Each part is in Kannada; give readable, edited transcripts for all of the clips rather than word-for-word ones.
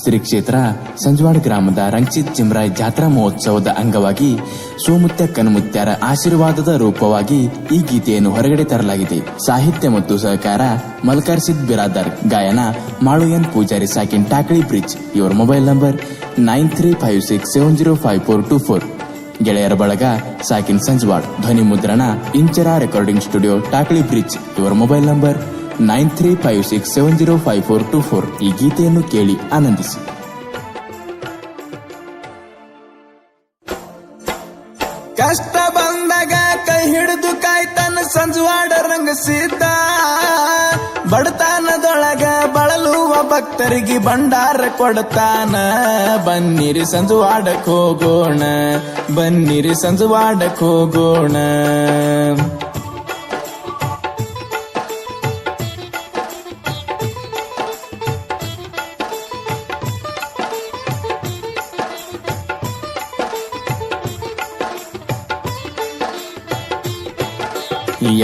ಶ್ರೀ ಕ್ಷೇತ್ರ ಸಂಜವಾಡ ಗ್ರಾಮದ ರಂಜಿತ್ ಚಿಮ್ರಾಯ್ ಜಾತ್ರಾ ಮಹೋತ್ಸವದ ಅಂಗವಾಗಿ ಸೋಮುತ್ಯ ಕನ್ಮುತ್ಯಾರ ಆಶೀರ್ವಾದದ ರೂಪವಾಗಿ ಈ ಗೀತೆಯನ್ನು ಹೊರಗಡೆ ತರಲಾಗಿದೆ. ಸಾಹಿತ್ಯ ಮತ್ತು ಸಹಕಾರ ಮಲ್ಕಾರ್ಸಿದ್ ಬಿರಾದರ್, ಗಾಯನ ಮಾಳುಯನ್ ಪೂಜಾರಿ ಸಾಕಿನ್ ಟಾಕಳಿ ಬ್ರಿಡ್ಜ್. ಇವರ ಮೊಬೈಲ್ ನಂಬರ್ 9356705424. ಗೆಳೆಯರ ಬಳಗ ಸಾಕಿನ್ ಸಂಜವಾಡ್. ಧ್ವನಿ ಮುದ್ರಣ Inchara recording studio Takali bridge. ಇವರ ಮೊಬೈಲ್ ನಂಬರ್ 9356705424. ಈ ಗೀತೆಯನ್ನು ಕೇಳಿ ಆನಂದಿಸಿ. ಕಷ್ಟ ಬಂದಾಗ ಕೈ ಹಿಡಿದು ಕಾಯ್ತಾನ ಸಂಜವಾಡ ರಂಗಸಿದ್ದ, ಬಡತನದೊಳಗ ಬಳಲುವ ಭಕ್ತರಿಗೆ ಭಂಡಾರ ಕೊಡ್ತಾನ. ಬನ್ನಿರಿ ಸಂಜವಾಡಕ್ಕೆ ಹೋಗೋಣ, ಬನ್ನಿರಿ ಸಂಜವಾಡಕ್ಕೆ ಹೋಗೋಣ.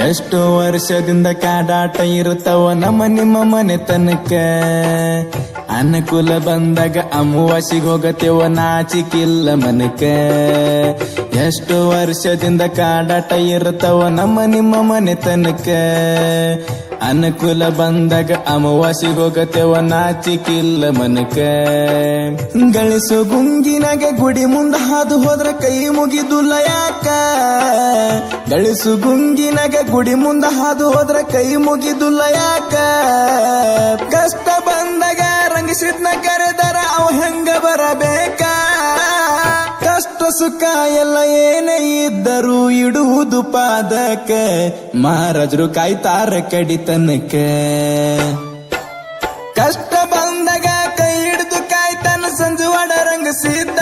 ಎಷ್ಟು ವರ್ಷದಿಂದ ಕಾಡಾಟ ಇರುತ್ತವ ನಮ್ಮ ನಿಮ್ಮ ಮನೆ ತನಕ. ಅನುಕೂಲ ಬಂದಾಗ ಅಮಾವಾಸಿಗೆ ಹೋಗತ್ತೇವ ನಾಚಿಕಿಲ್ಲ ಮನಕ. ಎಷ್ಟು ವರ್ಷದಿಂದ ಕಾಡಾಟ ಇರುತ್ತವ ನಮ್ಮ ನಿಮ್ಮ ಮನೆ ತನಕ. ಅನುಕೂಲ ಬಂದಾಗ ಅಮಾವಾಸಿಗೆ ಹೋಗತ್ತೇವ ನಾಚಿಕಿಲ್ಲ ಮನಕ. ಗಳಿಸೋ ಗುಂಗಿನಾಗ ಗುಡಿ ಮುಂದ ಹಾದು ಹೋದ್ರ ಕೈ ಮುಗಿದುಲ್ಲ ಯಾಕ. ಗಳಿಸು ಗುಂಗಿನಾಗ ಗುಡಿ ಮುಂದ ಹಾದು ಹೋದ್ರ ಕೈ ಮುಗಿದುಲ್ಲ ಯಾಕ. ಕಷ್ಟ ಬಂದಾಗ ರಂಗಿಸಿದ್ನ ಕರೆದರ ಅವ ಹೆಂಗ ಬರಬೇಕ. ಕಷ್ಟ ಸುಖ ಎಲ್ಲ ಏನೇ ಇದ್ದರೂ ಇಡುವುದು ಪಾದಕ. ಮಹಾರಾಜರು ಕಾಯ್ತಾರ ಕಡಿತನಕ. ಕಷ್ಟ ಬಂದಾಗ ಕೈ ಹಿಡಿದು ಕಾಯ್ತಾನ ಸಂಜವಾಡ ರಂಗಸಿದ್ದ,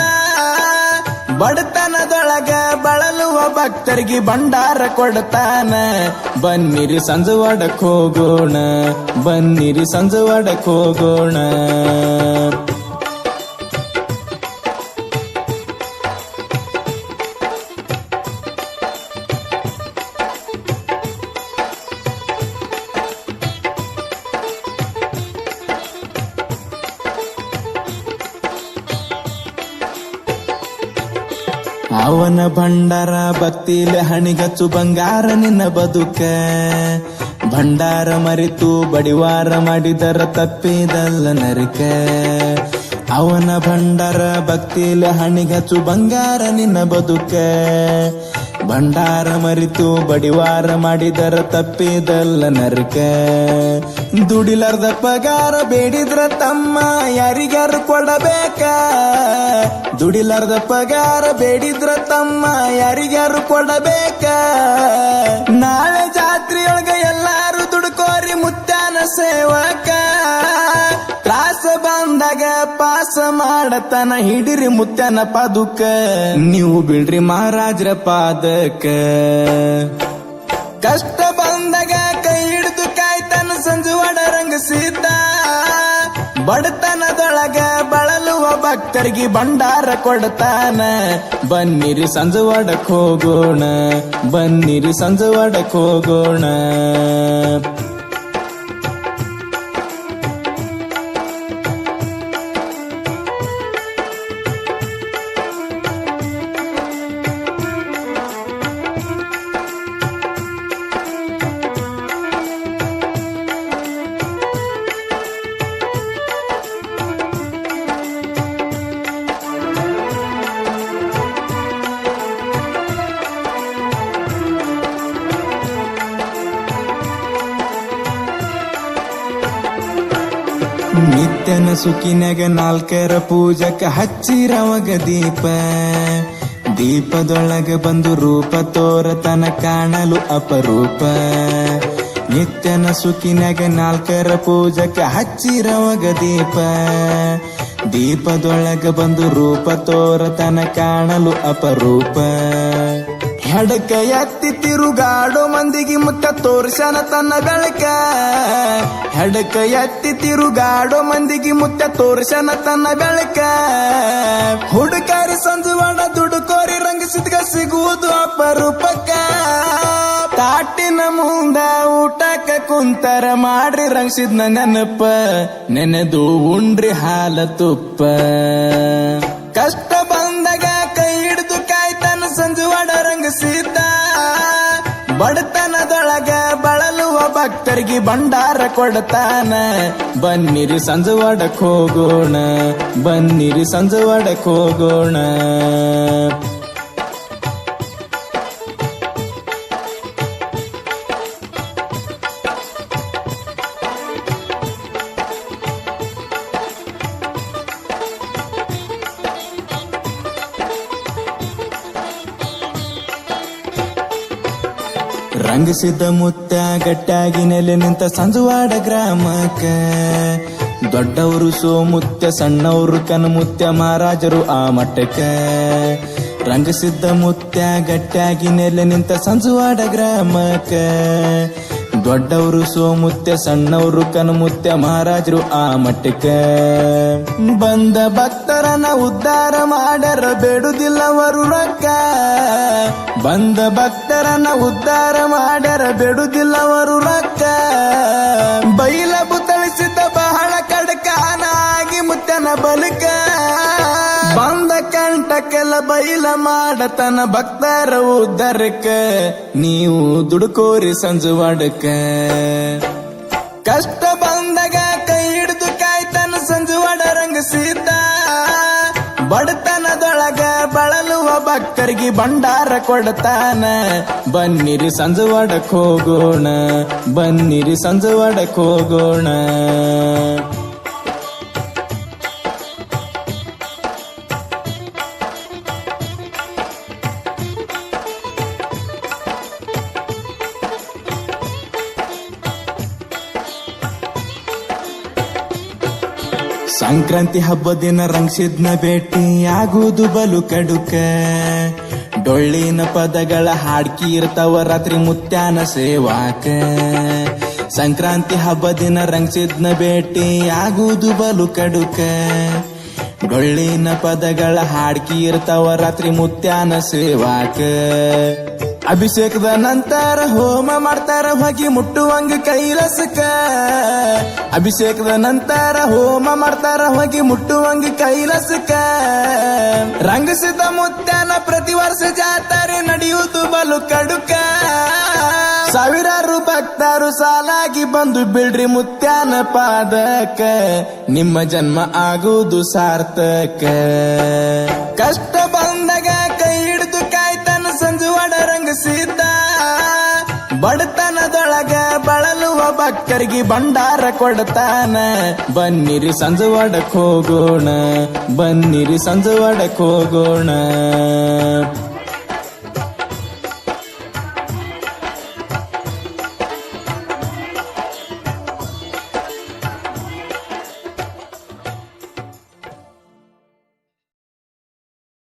ಬಡತನದೊಳಗ ಬಳಲುವ ಭಕ್ತರಿಗೆ ಭಂಡಾರ ಕೊಡ್ತಾನ. ಬನ್ನಿರಿ ಸಂಜವಾಡಕ್ಕೆ ಹೋಗೋಣ, ಬನ್ನಿರಿ ಸಂಜವಾಡಕ್ಕೆ ಹೋಗೋಣ. ಅವನ ಭಂಡಾರ ಭಕ್ತಿಲೆ ಹಣಿಗಚ್ಚು ಬಂಗಾರ ನಿನ್ನ ಬದುಕ. ಭಂಡಾರ ಮರೆತು ಬಡಿವಾರ ಮಾಡಿದರ ತಪ್ಪಿದಲ್ಲ ನರಕ. ಅವನ ಭಂಡಾರ ಭಕ್ತಿಲೆ ಹಣಿಗಚ್ಚು ಬಂಗಾರ ನಿನ್ನ ಬದುಕ. ಭಂಡಾರ ಮರಿತು ಬಡಿವಾರ ಮಾಡಿದರ ತಪ್ಪಿದಲ್ಲ ನರಕ. ದುಡಿಲಾರ್ದ ಪಗಾರ ಬೇಡಿದ್ರ ತಮ್ಮ ಯಾರಿಗಾರು ಕೊಡಬೇಕ. ದುಡಿಲಾರ್ದ ಪಗಾರ ಬೇಡಿದ್ರ ತಮ್ಮ ಯಾರಿಗಾರು ಕೊಡಬೇಕ. ನಾಳೆ ಜಾತ್ರೆಯೊಳಗ ಎಲ್ಲಾರು ದುಡ್ಕೋರಿ ಮುತ್ಯಾನ ಸೇವಕ. ತ್ರಾಸ ಬಂದಾಗ ಪಾಸ ಮಾಡತನ ಹಿಡಿರಿ ಮುತ್ಯಾನ ಪಾದುಕ. ನೀವು ಬಿಡ್ರಿ ಮಹಾರಾಜರ ಪಾದಕ. ಕಷ್ಟ ಬಂದಾಗ ಕೈ ಹಿಡಿದು ಕಾಯ್ತಾನ ಸಂಜವಾಡ ರಂಗಸಿದ್ದ, ಬಡತನದೊಳಗ ಬಳಲುವ ಭಕ್ತರಿಗೆ ಭಂಡಾರ ಕೊಡ್ತಾನ. ಬನ್ನಿರಿ ಸಂಜವಾಡಕ್ಕೆ ಹೋಗೋಣ, ಬನ್ನಿರಿ ಸಂಜವಾಡಕ್ಕೆ ಹೋಗೋಣ. ನಿತ್ಯನ ಸುಖಿನಾಗ ನಾಲ್ಕರ ಪೂಜಕ ಹಚ್ಚಿರವಾಗ ದೀಪ. ದೀಪದೊಳಗ ಬಂದು ರೂಪ ತೋರತನ ಕಾಣಲು ಅಪರೂಪ. ನಿತ್ಯನ ಸುಖಿನಾಗ ನಾಲ್ಕರ ಪೂಜಕ ಹಚ್ಚಿರವಾಗ ದೀಪ. ದೀಪದೊಳಗ ಬಂದು ರೂಪ ತೋರತನ ಕಾಣಲು ಅಪರೂಪ. ಹೆಡಕ ಎತ್ತಿ ತಿರುಗಾಡೋ ಮಂದಿಗೆ ಮುತ್ತ ತೋರ್ಸನ ತನ್ನ ಬೆಳಕ. ಹೆಡಕ ಎತ್ತಿ ತಿರುಗಾಡೋ ಮಂದಿಗೆ ಮುತ್ತ ತೋರ್ಸನ ತನ್ನ ಬೆಳಕ. ಹುಡುಕಾರಿ ಸಂಜವಾಡ ದುಡುಕೋರಿ ರಂಗಿಸಿದ್ಗ ಸಿಗುವುದು ಅಪರೂಪಕ್ಕ. ತಾಟಿನ ಮುಂದ ಊಟಕ್ಕ ಕುಂತರ ಮಾಡ್ರಿ ರಂಗಿಸಿದ್ನ ನೆನಪ ನೆನೆದು ಉಂಡ್ರಿ ಹಾಲ ತುಪ್ಪ ಕಷ್ಟ ಬಂದಾಗ ಕೈ ಹಿಡಿದು ಕಾಯ್ತಾನ ಸಂಜುವಾಡ ರಂಗಿಸಿದ್ದ ಬಡತನದೊಳಗ ಬಳಲುವ ಭಕ್ತರಿಗೆ ಭಂಡಾರ ಕೊಡ್ತಾನ ಬನ್ನಿರಿ ಸಂಜುವಾಡಕ್ ಹೋಗೋಣ ಬನ್ನಿರಿ ಸಂಜುವಾಡಕ್ ಹೋಗೋಣ ರಂಗಿಸಿದ್ದ ಮುತ್ತ ಗಟ್ಟಾಗಿ ನೆಲೆ ನಿಂತ ಸಂಜುವಾಡ ಗ್ರಾಮಕ್ಕ ದೊಡ್ಡವರು ಸೋಮುತ್ಯ ಸಣ್ಣವರು ಕನಮುತ್ಯ ಮಹಾರಾಜರು ಆ ಮಠಕ್ಕ ರಂಗಿಸಿದ್ದ ಮುತ್ಯ ಗಟ್ಟಾಗಿ ನೆಲೆ ನಿಂತ ಸಂಜುವಾಡ ಗ್ರಾಮಕ್ಕ ದೊಡ್ಡವರು ಸೋಮುತ್ಯ ಸಣ್ಣವರು ಕನಮುತ್ಯ ಮಹಾರಾಜರು ಆ ಮಠಕ್ಕ ಬಂದ ಭಕ್ತರನ ಉದ್ಧಾರ ಮಾಡ್ಯಾರ ಬೇಡುದಿಲ್ಲವರು ರೊಕ್ಕ ಬಂದ ಭಕ್ತರನ ಉದ್ಧಾರ ಮಾಡ್ಯಾರ ಬೇಡುದಿಲ್ಲವರು ರೊಕ್ಕ ಬೈಲ ಬುತ್ತಳಿಸಿದ್ದ ಬಹಳ ಕಡಕಾನಾಗಿ ಮುತ್ತನ ಬಲಕ ಬಂದ ಕಂಟಕ್ಕೆಲ್ಲ ಬೈಲ ಮಾಡತನ ಭಕ್ತರ ಉದ್ಧಾರಕ್ಕ ನೀವು ದುಡುಕೋರಿ ಸಂಜುವಾಡಕ್ಕ ಕಷ್ಟ ಬಂದಾಗ ಕೈ ಹಿಡಿದು ಕಾಯ್ತಾನ ಸಂಜುವಾಡ ರಂಗಿಸಿದ್ದ ಬಡತನದೊಳಗ ಬಳಲುವ ಭಕ್ತರಿಗೆ ಭಂಡಾರ ಕೊಡ್ತಾನ ಬನ್ನಿರಿ ಸಂಜುವಾಡಕ್ ಹೋಗೋಣ ಬನ್ನಿರಿ ಸಂಜುವಾಡಕ್ ಹೋಗೋಣ ಸಂಕ್ರಾಂತಿ ಹಬ್ಬ ದಿನ ರಂಗಿಸಿದ್ನ ಭೇಟಿ ಆಗುವುದು ಬಲು ಕಡುಕ ಡೊಳ್ಳಿನ ಪದಗಳ ಹಾಡ್ಕಿ ಇರ್ತಾವ ರಾತ್ರಿ ಮುತ್ಯಾನ ಸೇವಾಕ ಸಂಕ್ರಾಂತಿ ಹಬ್ಬ ದಿನ ರಂಗಿಸಿದ್ನ ಭೇಟಿ ಆಗುವುದು ಬಲು ಕಡುಕ ಡೊಳ್ಳಿನ ಪದಗಳ ಹಾಡ್ಕಿ ಇರ್ತಾವ ರಾತ್ರಿ ಮುತ್ಯಾನ ಸೇವಾಕ ಅಭಿಷೇಕದ ನಂತರ ಹೋಮ ಮಾಡ್ತಾರ ಹೋಗಿ ಮುಟ್ಟುವಂಗ ಕೈಲಸಕ ಅಭಿಷೇಕದ ನಂತರ ಹೋಮ ಮಾಡ್ತಾರ ಹೋಗಿ ಮುಟ್ಟುವಂಗ ಕೈಲಸಕ ರಂಗಿಸಿದ ಮುತ್ಯಾನ ಪ್ರತಿ ವರ್ಷ ಜಾತ್ರೆ ನಡೆಯುವುದು ಬಲು ಕಡುಕ ಸಾವಿರಾರು ಭಕ್ತರು ಸಾಲಾಗಿ ಬಂದು ಬಿಡ್ರಿ ಮುತ್ಯಾನ ಪಾದಕ ನಿಮ್ಮ ಜನ್ಮ ಆಗುವುದು ಸಾರ್ಥಕ ಕಷ್ಟ ಬಂದಾಗ ಕೈ ಹಿಡಿದು ಕಾಯ್ತಾನ ಸಂಜುವಾಡ ರಂಗಿಸಿದ್ದ ಬಡತನದೊಳಗ ಬಳಲುವ ಭಕ್ತರಿಗೆ ಭಂಡಾರ ಕೊಡ್ತಾನ ಬನ್ನಿರಿ ಸಂಜುವಾಡಕ್ ಹೋಗೋಣ ಬನ್ನಿರಿ ಸಂಜುವಾಡಕ್ ಹೋಗೋಣ